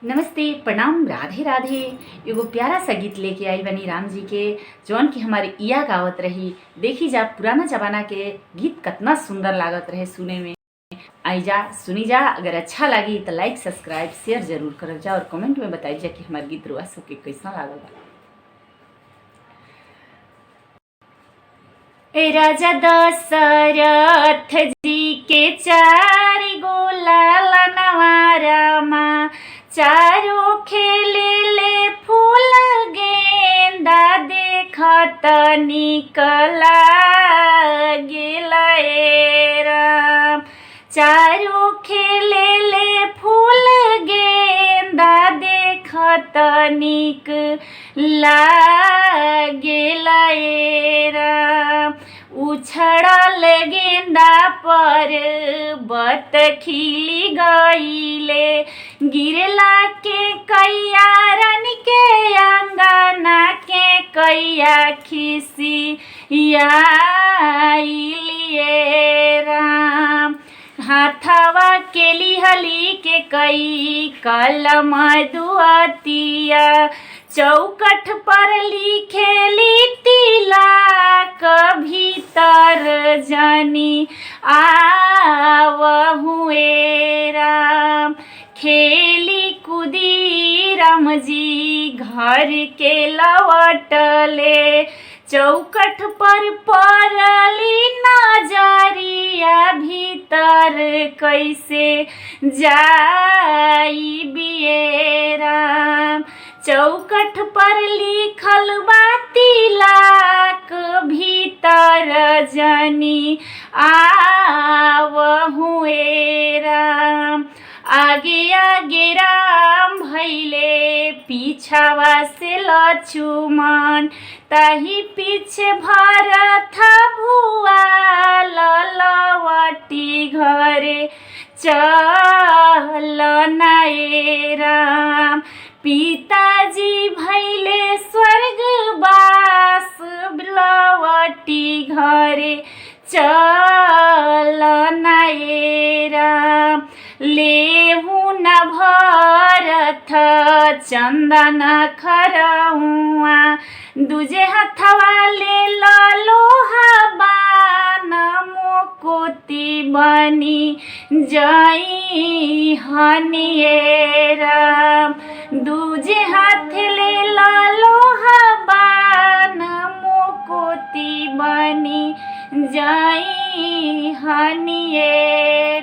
नमस्ते, प्रणाम, राधे राधे। एगो प्यारा सा गीत लेके आई बनी राम जी के, जौन की हमारे इया गावत रही। देखी जा पुराना जमाना के गीत कितना सुंदर लागत रहे सुने में। आई जा सुनी जा। अगर अच्छा लगी तो लाइक सब्सक्राइब शेयर जरूर कर जा और कमेंट में बताई जा कि हमारे गीत रुआ सबके कैसा लागल बा। राजा दशरथ जी के चार गोला नवारमा, चारों खेले ले फूल गेंदा, देखत निकला गेला राम। चारों खेले ले फूल गेंदा, देखत निकला गेला राम। उछड़ल गेंदा पर बत खिली गईले, गिरला के कैया रन के अंगना के कैया खिसिया राम। हाथवा के लिहली के कई कलम दुआतिया, चौकठ पर लिखेली तिलक भीतर जानी आवहुए राम। खेली कूदी राम जी घर के लवटले, चौकठ पर पड़ली नजरिया, भीतर कैसे जाई बिये राम। चौकठ पर लिखल बा तिलक, भीतर जनी आवहुए राम। आगे आगे राम भैले, पीछावा से लक्ष्मण, ताही पीछे भरत भुआ ललवटी घरे चल नाए राम। पिताजी भैले स्वर्गवास, लवटी घरे चल नाए राम। लेहु न भरत चंदन खरउआ, दूजे हथवा ले लोहा बान, मुकुति बनी जई हनिए राम। दूजे हाथ ले लोहा बान, मुकुति बनी जई हनिए